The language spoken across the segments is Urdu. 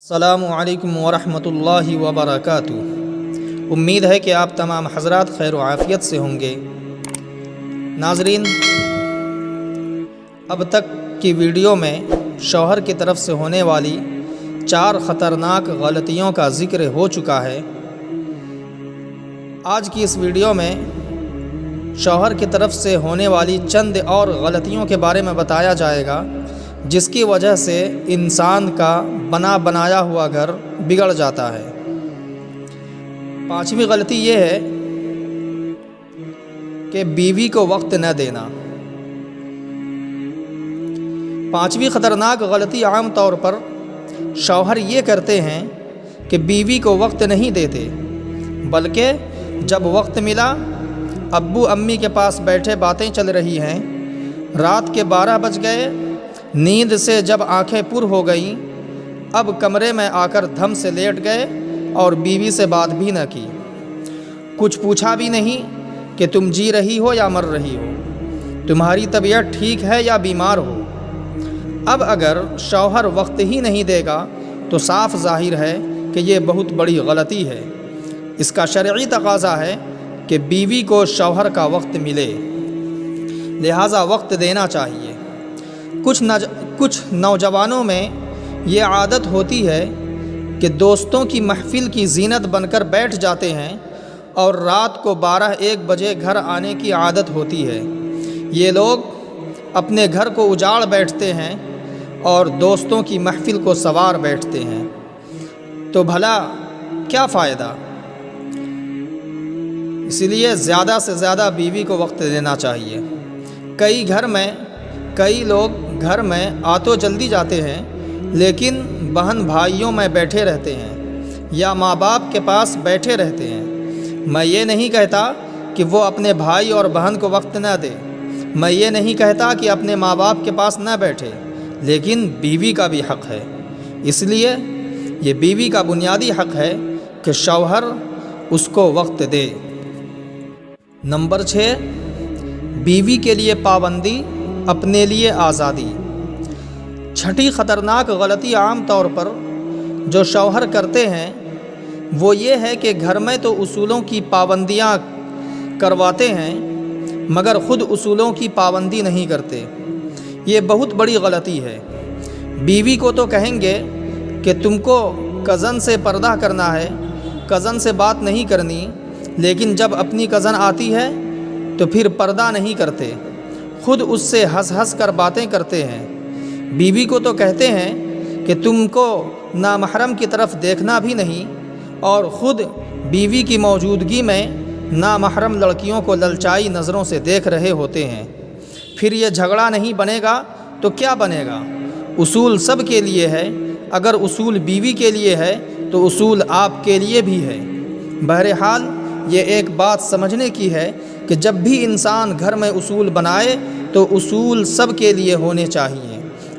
السلام علیکم ورحمۃ اللہ وبرکاتہ۔ امید ہے کہ آپ تمام حضرات خیر و عافیت سے ہوں گے۔ ناظرین، اب تک کی ویڈیو میں شوہر کی طرف سے ہونے والی 4 خطرناک غلطیوں کا ذکر ہو چکا ہے۔ آج کی اس ویڈیو میں شوہر کی طرف سے ہونے والی چند اور غلطیوں کے بارے میں بتایا جائے گا، جس کی وجہ سے انسان کا بنایا ہوا گھر بگڑ جاتا ہے۔ 5ویں غلطی یہ ہے کہ بیوی کو وقت نہ دینا۔ 5ویں خطرناک غلطی عام طور پر شوہر یہ کرتے ہیں کہ بیوی کو وقت نہیں دیتے، بلکہ جب وقت ملا ابو امی کے پاس بیٹھے باتیں چل رہی ہیں، رات کے 12 بج گئے، نیند سے جب آنکھیں پر ہو گئیں، اب کمرے میں آ کر دھم سے لیٹ گئے اور بیوی سے بات بھی نہ کی، کچھ پوچھا بھی نہیں کہ تم جی رہی ہو یا مر رہی ہو، تمہاری طبیعت ٹھیک ہے یا بیمار ہو۔ اب اگر شوہر وقت ہی نہیں دے گا تو صاف ظاہر ہے کہ یہ بہت بڑی غلطی ہے۔ اس کا شرعی تقاضا ہے کہ بیوی کو شوہر کا وقت ملے، لہٰذا وقت دینا چاہیے۔ کچھ نوجوانوں میں یہ عادت ہوتی ہے کہ دوستوں کی محفل کی زینت بن کر بیٹھ جاتے ہیں اور رات کو 12-1 بجے گھر آنے کی عادت ہوتی ہے۔ یہ لوگ اپنے گھر کو اجاڑ بیٹھتے ہیں اور دوستوں کی محفل کو سنوار بیٹھتے ہیں، تو بھلا کیا فائدہ؟ اس لیے زیادہ سے زیادہ بیوی کو وقت دینا چاہیے۔ کئی لوگ گھر میں آ تو جلدی جاتے ہیں، لیکن بہن بھائیوں میں بیٹھے رہتے ہیں یا ماں باپ کے پاس بیٹھے رہتے ہیں۔ میں یہ نہیں کہتا کہ وہ اپنے بھائی اور بہن کو وقت نہ دے، میں یہ نہیں کہتا کہ اپنے ماں باپ کے پاس نہ بیٹھے، لیکن بیوی کا بھی حق ہے۔ اس لیے یہ بیوی کا بنیادی حق ہے کہ شوہر اس کو وقت دے۔ نمبر 6، بیوی کے لیے پابندی، اپنے لیے آزادی۔ 6ٹھی خطرناک غلطی عام طور پر جو شوہر کرتے ہیں وہ یہ ہے کہ گھر میں تو اصولوں کی پابندیاں کرواتے ہیں مگر خود اصولوں کی پابندی نہیں کرتے۔ یہ بہت بڑی غلطی ہے۔ بیوی کو تو کہیں گے کہ تم کو کزن سے پردہ کرنا ہے، کزن سے بات نہیں کرنی، لیکن جب اپنی کزن آتی ہے تو پھر پردہ نہیں کرتے، خود اس سے ہنس ہنس کر باتیں کرتے ہیں۔ بیوی کو تو کہتے ہیں کہ تم کو نامحرم کی طرف دیکھنا بھی نہیں، اور خود بیوی کی موجودگی میں نامحرم لڑکیوں کو للچائی نظروں سے دیکھ رہے ہوتے ہیں۔ پھر یہ جھگڑا نہیں بنے گا تو کیا بنے گا؟ اصول سب کے لیے ہے، اگر اصول بیوی کے لیے ہے تو اصول آپ کے لیے بھی ہے۔ بہرحال یہ ایک بات سمجھنے کی ہے کہ جب بھی انسان گھر میں اصول بنائے تو اصول سب کے لیے ہونے چاہیے۔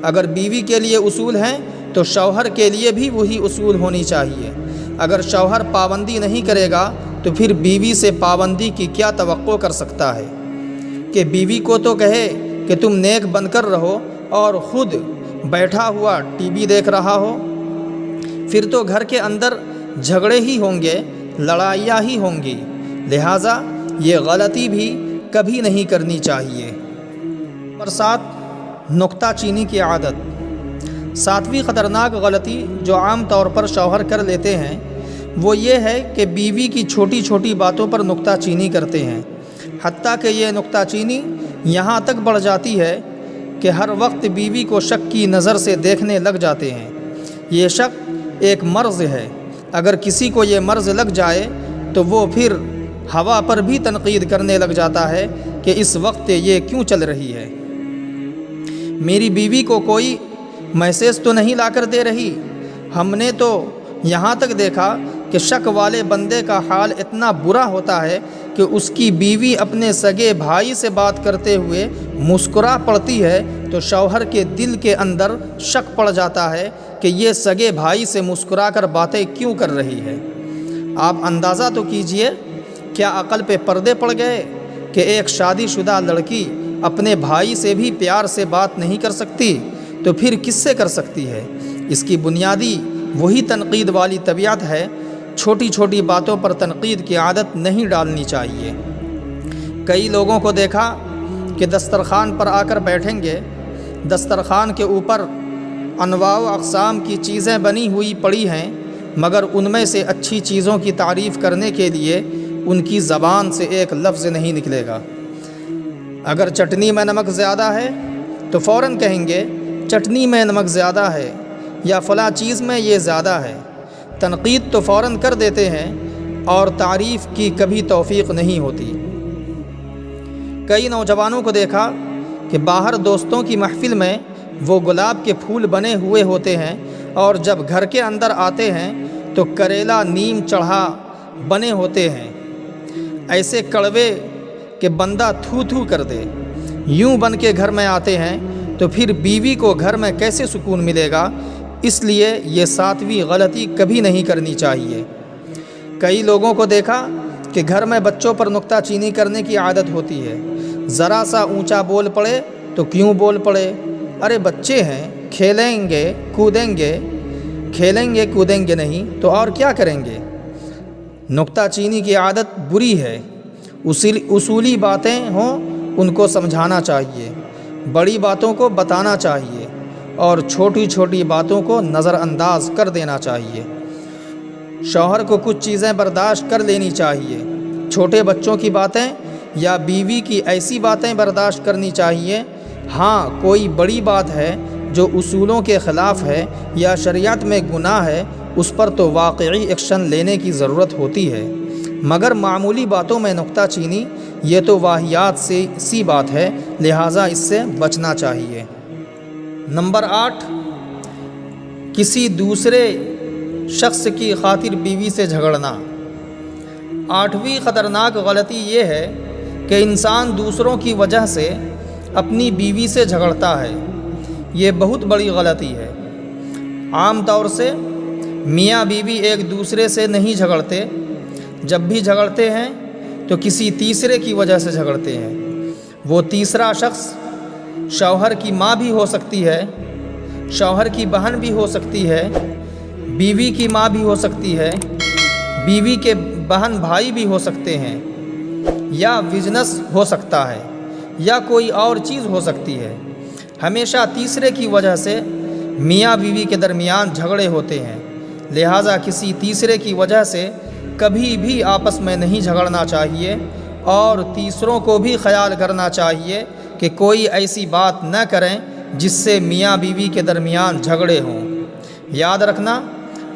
اگر بیوی کے لیے اصول ہیں تو شوہر کے لیے بھی وہی اصول ہونی چاہیے۔ اگر شوہر پابندی نہیں کرے گا تو پھر بیوی سے پابندی کی کیا توقع کر سکتا ہے؟ کہ بیوی کو تو کہے کہ تم نیک بن کر رہو اور خود بیٹھا ہوا ٹی وی دیکھ رہا ہو، پھر تو گھر کے اندر جھگڑے ہی ہوں گے، لڑائیاں ہی ہوں گی۔ لہٰذا یہ غلطی بھی کبھی نہیں کرنی چاہیے۔ نمبر 7، نکتہ چینی کی عادت۔ 7ویں خطرناک غلطی جو عام طور پر شوہر کر لیتے ہیں وہ یہ ہے کہ بیوی کی چھوٹی چھوٹی باتوں پر نکتہ چینی کرتے ہیں، حتیٰ کہ یہ نکتہ چینی یہاں تک بڑھ جاتی ہے کہ ہر وقت بیوی کو شک کی نظر سے دیکھنے لگ جاتے ہیں۔ یہ شک ایک مرض ہے، اگر کسی کو یہ مرض لگ جائے تو وہ پھر ہوا پر بھی تنقید کرنے لگ جاتا ہے کہ اس وقت یہ کیوں چل رہی ہے، میری بیوی کو کوئی میسج تو نہیں لا کر دے رہی۔ ہم نے تو یہاں تک دیکھا کہ شک والے بندے کا حال اتنا برا ہوتا ہے کہ اس کی بیوی اپنے سگے بھائی سے بات کرتے ہوئے مسکرا پڑتی ہے تو شوہر کے دل کے اندر شک پڑ جاتا ہے کہ یہ سگے بھائی سے مسکرا کر باتیں کیوں کر رہی ہے۔ آپ اندازہ تو کیجئے، کیا عقل پہ پردے پڑ گئے کہ ایک شادی شدہ لڑکی اپنے بھائی سے بھی پیار سے بات نہیں کر سکتی تو پھر کس سے کر سکتی ہے؟ اس کی بنیادی وہی تنقید والی طبیعت ہے۔ چھوٹی چھوٹی باتوں پر تنقید کی عادت نہیں ڈالنی چاہیے۔ کئی لوگوں کو دیکھا کہ دسترخوان پر آ کر بیٹھیں گے، دسترخوان کے اوپر انواع و اقسام کی چیزیں بنی ہوئی پڑی ہیں، مگر ان میں سے اچھی چیزوں کی تعریف کرنے کے لیے ان کی زبان سے ایک لفظ نہیں نکلے گا۔ اگر چٹنی میں نمک زیادہ ہے تو فوراً کہیں گے چٹنی میں نمک زیادہ ہے، یا فلاں چیز میں یہ زیادہ ہے۔ تنقید تو فوراً کر دیتے ہیں اور تعریف کی کبھی توفیق نہیں ہوتی۔ کئی نوجوانوں کو دیکھا کہ باہر دوستوں کی محفل میں وہ گلاب کے پھول بنے ہوئے ہوتے ہیں، اور جب گھر کے اندر آتے ہیں تو کریلا نیم چڑھا بنے ہوتے ہیں، ایسے کڑوے کہ بندہ تھو تھو کر دے۔ یوں بن کے گھر میں آتے ہیں تو پھر بیوی کو گھر میں کیسے سکون ملے گا؟ اس لیے یہ ساتویں غلطی کبھی نہیں کرنی چاہیے۔ کئی لوگوں کو دیکھا کہ گھر میں بچوں پر نکتہ چینی کرنے کی عادت ہوتی ہے۔ ذرا سا اونچا بول پڑے تو کیوں بول پڑے؟ ارے بچے ہیں، کھیلیں گے کودیں گے نہیں تو اور کیا کریں گے؟ نکتہ چینی کی عادت بری ہے۔ اصولی باتیں ہوں ان کو سمجھانا چاہیے، بڑی باتوں کو بتانا چاہیے اور چھوٹی چھوٹی باتوں کو نظر انداز کر دینا چاہیے۔ شوہر کو کچھ چیزیں برداشت کر لینی چاہیے، چھوٹے بچوں کی باتیں یا بیوی کی ایسی باتیں برداشت کرنی چاہیے۔ ہاں کوئی بڑی بات ہے جو اصولوں کے خلاف ہے یا شریعت میں گناہ ہے، اس پر تو واقعی ایکشن لینے کی ضرورت ہوتی ہے، مگر معمولی باتوں میں نکتہ چینی یہ تو واہیات سی بات ہے، لہٰذا اس سے بچنا چاہیے۔ نمبر 8، کسی دوسرے شخص کی خاطر بیوی سے جھگڑنا۔ 8ویں خطرناک غلطی یہ ہے کہ انسان دوسروں کی وجہ سے اپنی بیوی سے جھگڑتا ہے۔ یہ بہت بڑی غلطی ہے۔ عام طور سے میاں بیوی ایک دوسرے سے نہیں جھگڑتے، جب بھی جھگڑتے ہیں تو کسی تیسرے کی وجہ سے جھگڑتے ہیں۔ وہ تیسرا شخص شوہر کی ماں بھی ہو سکتی ہے، شوہر کی بہن بھی ہو سکتی ہے، بیوی کی ماں بھی ہو سکتی ہے، بیوی کے بہن بھائی بھی ہو سکتے ہیں، یا بزنس ہو سکتا ہے، یا کوئی اور چیز ہو سکتی ہے۔ ہمیشہ تیسرے کی وجہ سے میاں بیوی کے درمیان جھگڑے ہوتے ہیں، لہٰذا کسی تیسرے کی وجہ سے کبھی بھی آپس میں نہیں جھگڑنا چاہیے، اور تیسروں کو بھی خیال کرنا چاہیے کہ کوئی ایسی بات نہ کریں جس سے میاں بیوی کے درمیان جھگڑے ہوں۔ یاد رکھنا،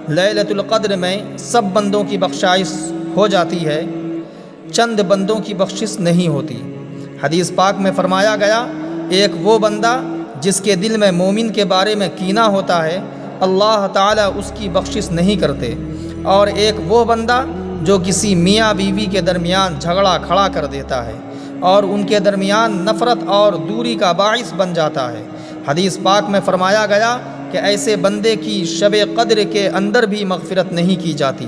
لیلۃ القدر میں سب بندوں کی بخشائش ہو جاتی ہے، چند بندوں کی بخشش نہیں ہوتی۔ حدیث پاک میں فرمایا گیا، ایک وہ بندہ جس کے دل میں مومن کے بارے میں کینہ ہوتا ہے، اللہ تعالیٰ اس کی بخشش نہیں کرتے، اور ایک وہ بندہ جو کسی میاں بیوی کے درمیان جھگڑا کھڑا کر دیتا ہے اور ان کے درمیان نفرت اور دوری کا باعث بن جاتا ہے۔ حدیث پاک میں فرمایا گیا کہ ایسے بندے کی شب قدر کے اندر بھی مغفرت نہیں کی جاتی۔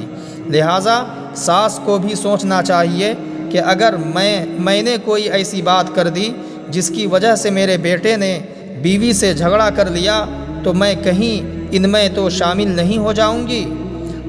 لہٰذا ساس کو بھی سوچنا چاہیے کہ اگر میں نے کوئی ایسی بات کر دی جس کی وجہ سے میرے بیٹے نے بیوی سے جھگڑا کر لیا تو میں کہیں ان میں تو شامل نہیں ہو جاؤں گی۔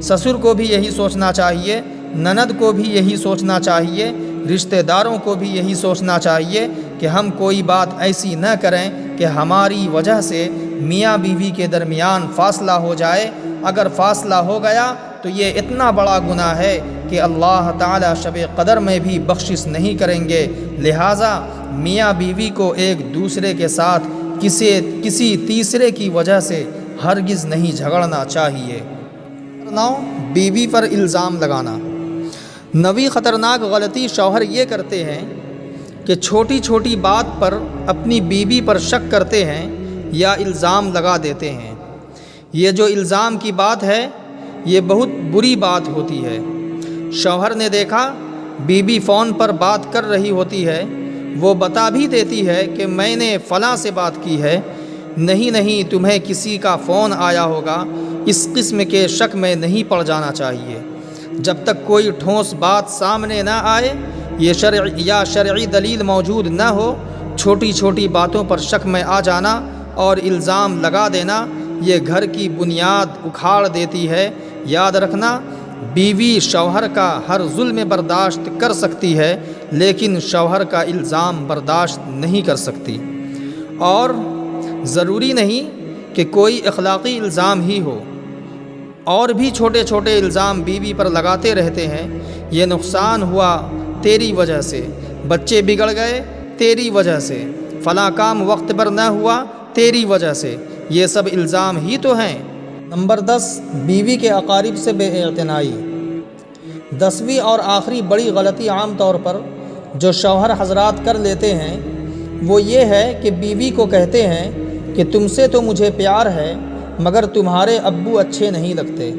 سسر کو بھی یہی سوچنا چاہیے، نند کو بھی یہی سوچنا چاہیے، رشتہ داروں کو بھی یہی سوچنا چاہیے کہ ہم کوئی بات ایسی نہ کریں کہ ہماری وجہ سے میاں بیوی کے درمیان فاصلہ ہو جائے۔ اگر فاصلہ ہو گیا تو یہ اتنا بڑا گناہ ہے کہ اللہ تعالیٰ شب قدر میں بھی بخشش نہیں کریں گے۔ لہٰذا میاں بیوی کو ایک دوسرے کے ساتھ کسی تیسرے کی وجہ سے ہرگز نہیں جھگڑنا چاہیے۔ 9، بیوی پر الزام لگانا۔ 9ویں خطرناک غلطی شوہر یہ کرتے ہیں کہ چھوٹی چھوٹی بات پر اپنی بیوی پر شک کرتے ہیں یا الزام لگا دیتے ہیں۔ یہ جو الزام کی بات ہے یہ بہت بری بات ہوتی ہے۔ شوہر نے دیکھا بیوی فون پر بات کر رہی ہوتی ہے، وہ بتا بھی دیتی ہے کہ میں نے فلاں سے بات کی ہے، نہیں تمہیں کسی کا فون آیا ہوگا، اس قسم کے شک میں نہیں پڑ جانا چاہیے۔ جب تک کوئی ٹھوس بات سامنے نہ آئے یہ شرعی دلیل موجود نہ ہو، چھوٹی چھوٹی باتوں پر شک میں آ جانا اور الزام لگا دینا یہ گھر کی بنیاد اکھاڑ دیتی ہے۔ یاد رکھنا، بیوی شوہر کا ہر ظلم برداشت کر سکتی ہے لیکن شوہر کا الزام برداشت نہیں کر سکتی۔ اور ضروری نہیں کہ کوئی اخلاقی الزام ہی ہو، اور بھی چھوٹے چھوٹے الزام بیوی پر لگاتے رہتے ہیں۔ یہ نقصان ہوا تیری وجہ سے، بچے بگڑ گئے تیری وجہ سے، فلاں کام وقت پر نہ ہوا تیری وجہ سے، یہ سب الزام ہی تو ہیں۔ نمبر 10، بیوی کے اقارب سے بے اعتنائی۔ 10ویں اور آخری بڑی غلطی عام طور پر جو شوہر حضرات کر لیتے ہیں وہ یہ ہے کہ بیوی کو کہتے ہیں کہ تم سے تو مجھے پیار ہے مگر تمہارے ابو اچھے نہیں لگتے،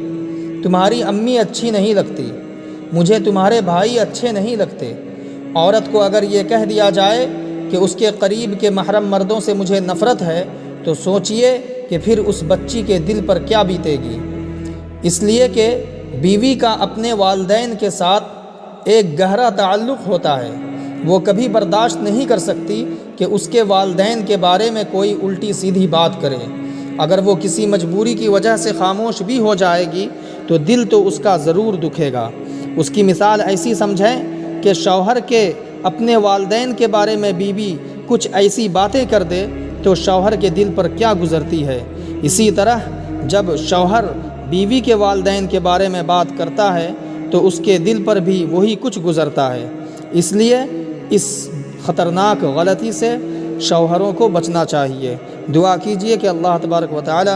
تمہاری امی اچھی نہیں لگتی، مجھے تمہارے بھائی اچھے نہیں لگتے۔ عورت کو اگر یہ کہہ دیا جائے کہ اس کے قریب کے محرم مردوں سے مجھے نفرت ہے تو سوچئے کہ پھر اس بچی کے دل پر کیا بیتے گی۔ اس لیے کہ بیوی کا اپنے والدین کے ساتھ ایک گہرا تعلق ہوتا ہے، وہ کبھی برداشت نہیں کر سکتی کہ اس کے والدین کے بارے میں کوئی الٹی سیدھی بات کرے۔ اگر وہ کسی مجبوری کی وجہ سے خاموش بھی ہو جائے گی تو دل تو اس کا ضرور دکھے گا۔ اس کی مثال ایسی سمجھیں کہ شوہر کے اپنے والدین کے بارے میں بیوی کچھ ایسی باتیں کر دے تو شوہر کے دل پر کیا گزرتی ہے۔ اسی طرح جب شوہر بیوی کے والدین کے بارے میں بات کرتا ہے تو اس کے دل پر بھی وہی کچھ گزرتا ہے۔ اس لیے اس خطرناک غلطی سے شوہروں کو بچنا چاہیے۔ دعا کیجئے کہ اللہ تبارک و تعالی